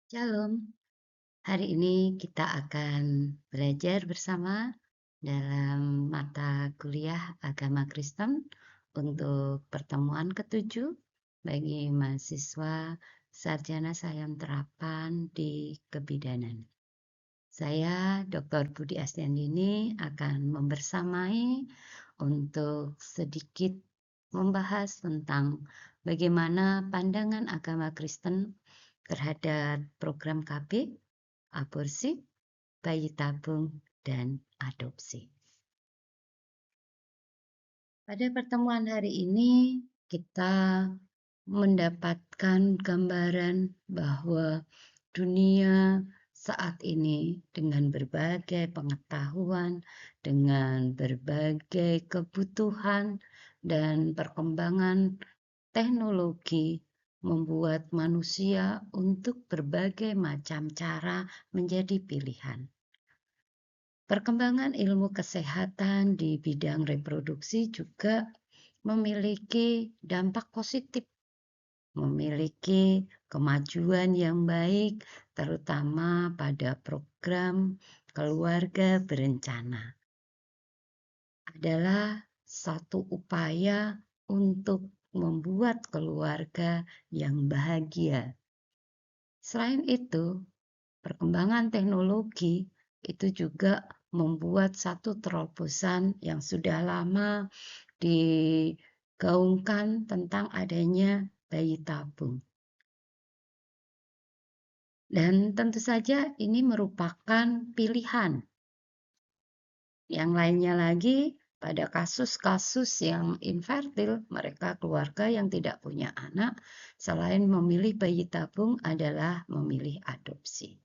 Shalom, hari ini kita akan belajar bersama dalam mata kuliah Agama Kristen untuk pertemuan ketujuh bagi mahasiswa sarjana sains terapan di kebidanan. Saya Dr. Budi Astiandini akan membersamai untuk sedikit membahas tentang bagaimana pandangan agama Kristen terhadap program KB, aborsi, bayi tabung, dan adopsi. Pada pertemuan hari ini, kita mendapatkan gambaran bahwa dunia saat ini dengan berbagai pengetahuan, dengan berbagai kebutuhan, dan perkembangan teknologi membuat manusia untuk berbagai macam cara menjadi pilihan. Perkembangan ilmu kesehatan di bidang reproduksi juga memiliki dampak positif, memiliki kemajuan yang baik, terutama pada program keluarga berencana. Adalah satu upaya untuk membuat keluarga yang bahagia. Selain itu, perkembangan teknologi itu juga membuat satu terobosan yang sudah lama digaungkan tentang adanya bayi tabung. Dan tentu saja ini merupakan pilihan. Yang lainnya lagi, pada kasus-kasus yang infertil, mereka keluarga yang tidak punya anak, selain memilih bayi tabung adalah memilih adopsi.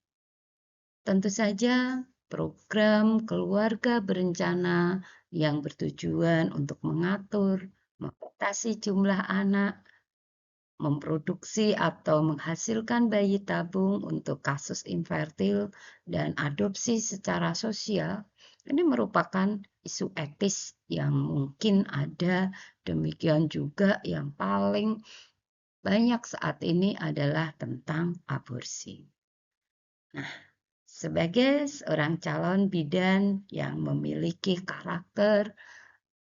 Tentu saja program keluarga berencana yang bertujuan untuk mengatur, membatasi jumlah anak, memproduksi atau menghasilkan bayi tabung untuk kasus infertil dan adopsi secara sosial, ini merupakan isu etis yang mungkin ada. Demikian juga yang paling banyak saat ini adalah tentang aborsi. Nah, sebagai seorang calon bidan yang memiliki karakter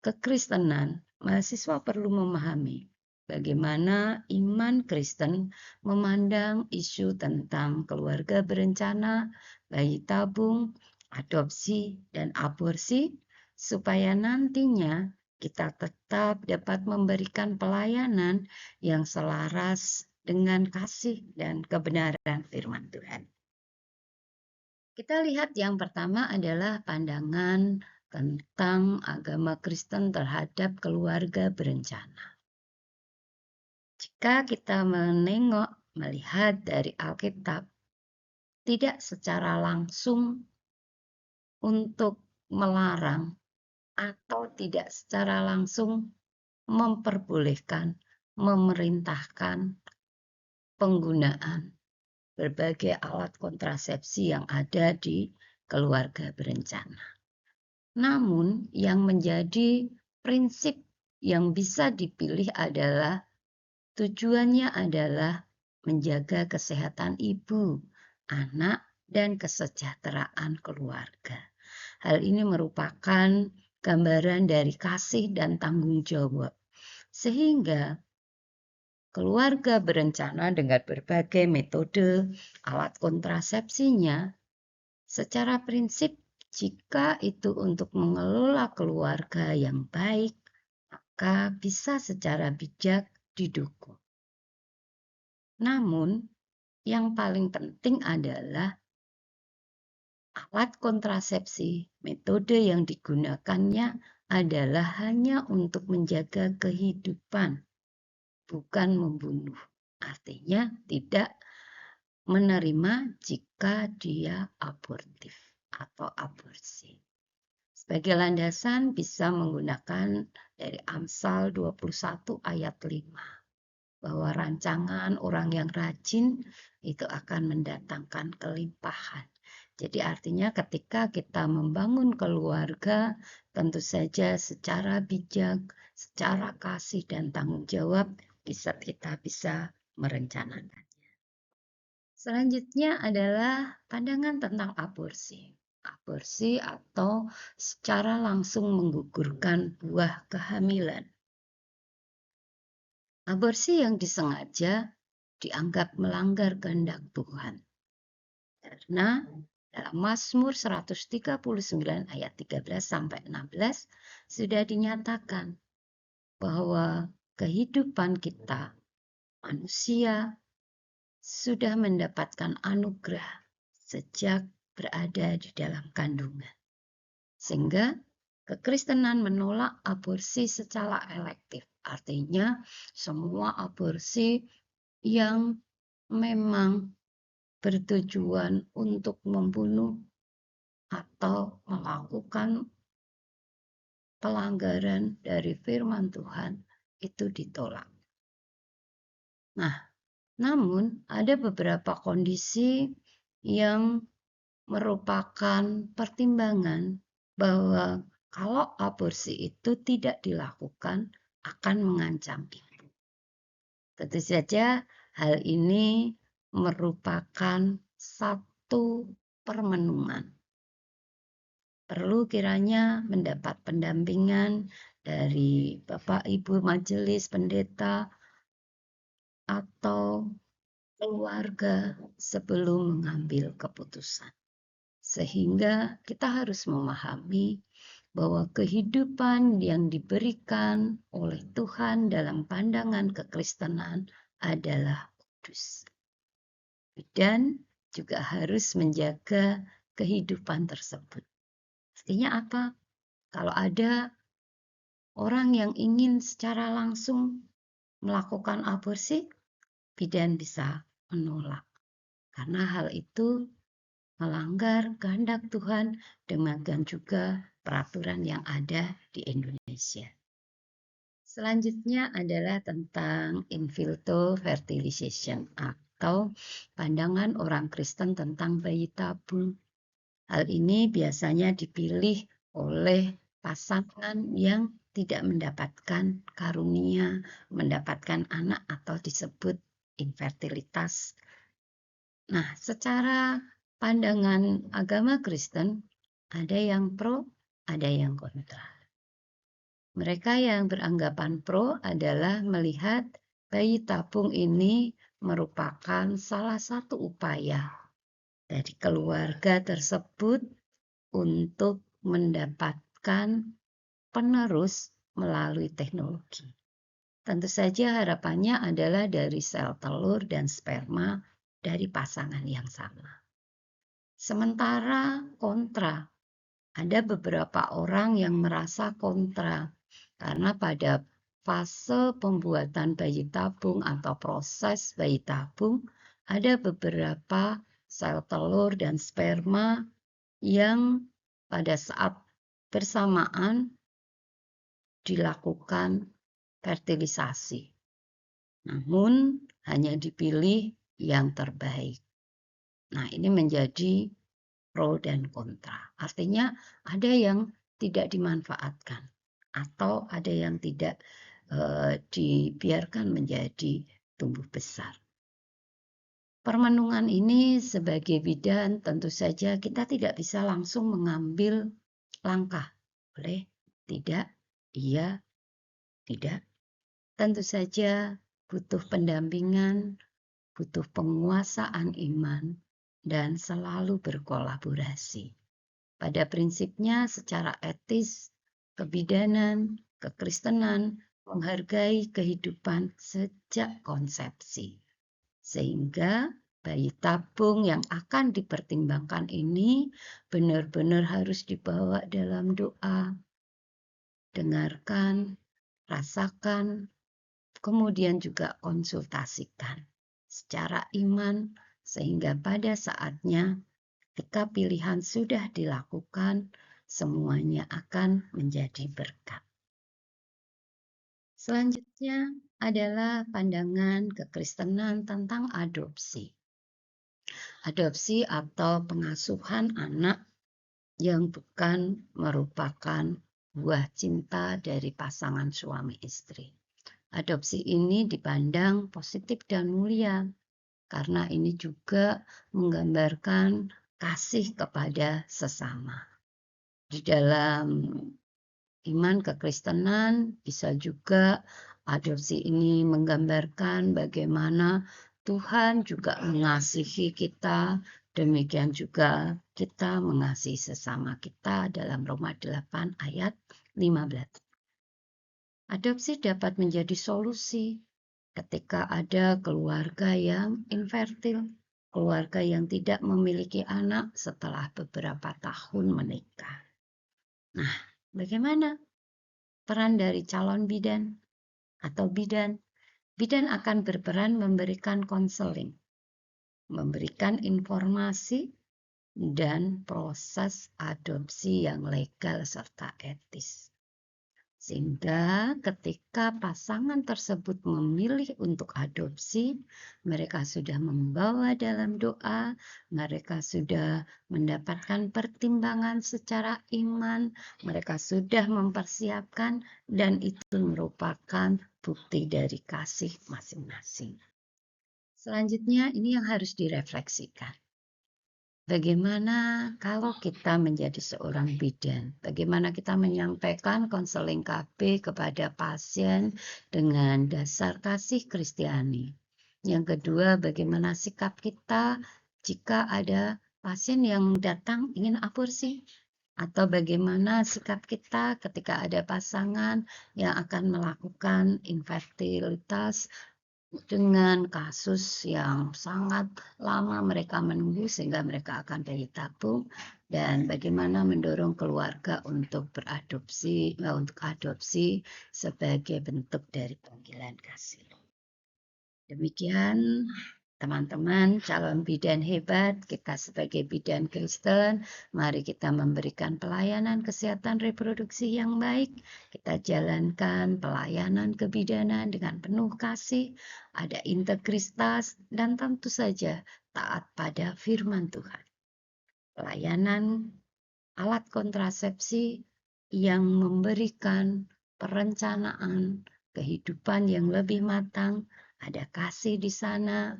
kekristenan, mahasiswa perlu memahami bagaimana iman Kristen memandang isu tentang keluarga berencana, bayi tabung, adopsi, dan aborsi, supaya nantinya kita tetap dapat memberikan pelayanan yang selaras dengan kasih dan kebenaran firman Tuhan. Kita lihat yang pertama adalah pandangan tentang agama Kristen terhadap keluarga berencana. Jika kita melihat dari Alkitab, tidak secara langsung untuk melarang atau tidak secara langsung memperbolehkan, memerintahkan penggunaan berbagai alat kontrasepsi yang ada di keluarga berencana. Namun, yang menjadi prinsip yang bisa dipilih adalah tujuannya adalah menjaga kesehatan ibu, anak, dan kesejahteraan keluarga. Hal ini merupakan gambaran dari kasih dan tanggung jawab, sehingga keluarga berencana dengan berbagai metode alat kontrasepsinya secara prinsip, jika itu untuk mengelola keluarga yang baik, maka bisa secara bijak didukung. Namun, yang paling penting adalah alat kontrasepsi, metode yang digunakannya adalah hanya untuk menjaga kehidupan, bukan membunuh. Artinya tidak menerima jika dia abortif atau aborsi. Sebagai landasan bisa menggunakan dari Amsal 21 ayat 5, bahwa rancangan orang yang rajin itu akan mendatangkan kelimpahan. Jadi artinya ketika kita membangun keluarga, tentu saja secara bijak, secara kasih dan tanggung jawab, kita bisa merencanakan. Selanjutnya adalah pandangan tentang aborsi. Aborsi atau secara langsung menggugurkan buah kehamilan. Aborsi yang disengaja dianggap melanggar kehendak Tuhan. Karena dalam Mazmur 139 ayat 13 sampai 16 sudah dinyatakan bahwa kehidupan kita manusia sudah mendapatkan anugerah sejak berada di dalam kandungan. Sehingga kekristenan menolak aborsi secara elektif. Artinya semua aborsi yang memang bertujuan untuk membunuh atau melakukan pelanggaran dari firman Tuhan itu ditolak. Nah, namun ada beberapa kondisi yang merupakan pertimbangan bahwa kalau aborsi itu tidak dilakukan akan mengancam ibu. Tentu saja hal ini merupakan satu permenungan. Perlu kiranya mendapat pendampingan dari Bapak Ibu Majelis Pendeta atau keluarga sebelum mengambil keputusan. Sehingga kita harus memahami bahwa kehidupan yang diberikan oleh Tuhan dalam pandangan kekristenan adalah kudus. Dan juga harus menjaga kehidupan tersebut. Artinya apa? Kalau ada orang yang ingin secara langsung melakukan aborsi, bidan bisa menolak. Karena hal itu melanggar kehendak Tuhan, demikian juga peraturan yang ada di Indonesia. Selanjutnya adalah tentang in vitro fertilization atau pandangan orang Kristen tentang bayi tabung. Hal ini biasanya dipilih oleh pasangan yang tidak mendapatkan karunia, mendapatkan anak atau disebut infertilitas. Nah, secara pandangan agama Kristen, ada yang pro, ada yang kontra. Mereka yang beranggapan pro adalah melihat bayi tabung ini merupakan salah satu upaya dari keluarga tersebut untuk mendapatkan penerus melalui teknologi. Tentu saja harapannya adalah dari sel telur dan sperma dari pasangan yang sama. Sementara kontra, ada beberapa orang yang merasa kontra karena pada fase pembuatan bayi tabung atau proses bayi tabung ada beberapa sel telur dan sperma yang pada saat bersamaan dilakukan fertilisasi. Namun hanya dipilih yang terbaik. Nah, ini menjadi pro dan kontra. Artinya ada yang tidak dimanfaatkan atau ada yang tidak dibiarkan menjadi tumbuh besar. Permenungan ini sebagai bidan tentu saja kita tidak bisa langsung mengambil langkah. Boleh? Tidak? Iya? Tidak? Tentu saja butuh pendampingan, butuh penguasaan iman, dan selalu berkolaborasi. Pada prinsipnya secara etis, kebidanan, kekristenan menghargai kehidupan sejak konsepsi. Sehingga bayi tabung yang akan dipertimbangkan ini benar-benar harus dibawa dalam doa. Dengarkan, rasakan, kemudian juga konsultasikan secara iman sehingga pada saatnya ketika pilihan sudah dilakukan, semuanya akan menjadi berkat. Selanjutnya adalah pandangan kekristenan tentang adopsi. Adopsi atau pengasuhan anak yang bukan merupakan buah cinta dari pasangan suami istri. Adopsi ini dipandang positif dan mulia karena ini juga menggambarkan kasih kepada sesama. Di dalam iman kekristenan bisa juga adopsi ini menggambarkan bagaimana Tuhan juga mengasihi kita, demikian juga kita mengasihi sesama kita dalam Roma 8 ayat 15. Adopsi dapat menjadi solusi ketika ada keluarga yang infertil, keluarga yang tidak memiliki anak setelah beberapa tahun menikah. Nah, bagaimana peran dari calon bidan atau bidan? Bidan akan berperan memberikan konseling, memberikan informasi, dan proses adopsi yang legal serta etis. Sehingga ketika pasangan tersebut memilih untuk adopsi, mereka sudah membawa dalam doa, mereka sudah mendapatkan pertimbangan secara iman, mereka sudah mempersiapkan, dan itu merupakan bukti dari kasih masing-masing. Selanjutnya ini yang harus direfleksikan. Bagaimana kalau kita menjadi seorang bidan? Bagaimana kita menyampaikan konseling KB kepada pasien dengan dasar kasih Kristiani? Yang kedua, bagaimana sikap kita jika ada pasien yang datang ingin aborsi? Atau bagaimana sikap kita ketika ada pasangan yang akan melakukan infertilitas dengan kasus yang sangat lama mereka menunggu sehingga mereka akan bayi tabung, dan bagaimana mendorong keluarga untuk adopsi sebagai bentuk dari panggilan kasih. Demikian teman-teman calon bidan hebat, kita sebagai bidan Kristen, mari kita memberikan pelayanan kesehatan reproduksi yang baik. Kita jalankan pelayanan kebidanan dengan penuh kasih, ada integritas, dan tentu saja taat pada firman Tuhan. Pelayanan alat kontrasepsi yang memberikan perencanaan kehidupan yang lebih matang, ada kasih di sana,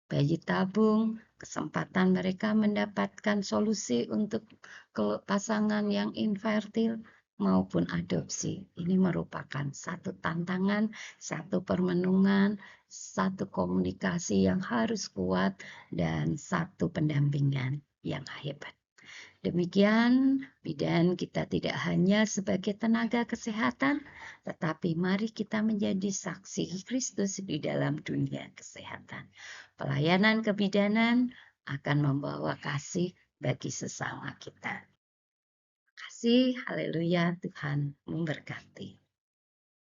bayi tabung, kesempatan mereka mendapatkan solusi untuk pasangan yang infertil maupun adopsi. Ini merupakan satu tantangan, satu permenungan, satu komunikasi yang harus kuat, dan satu pendampingan yang hebat. Demikian, bidan kita tidak hanya sebagai tenaga kesehatan, tetapi mari kita menjadi saksi Kristus di dalam dunia kesehatan. Pelayanan kebidanan akan membawa kasih bagi sesama kita. Kasih, haleluya, Tuhan memberkati.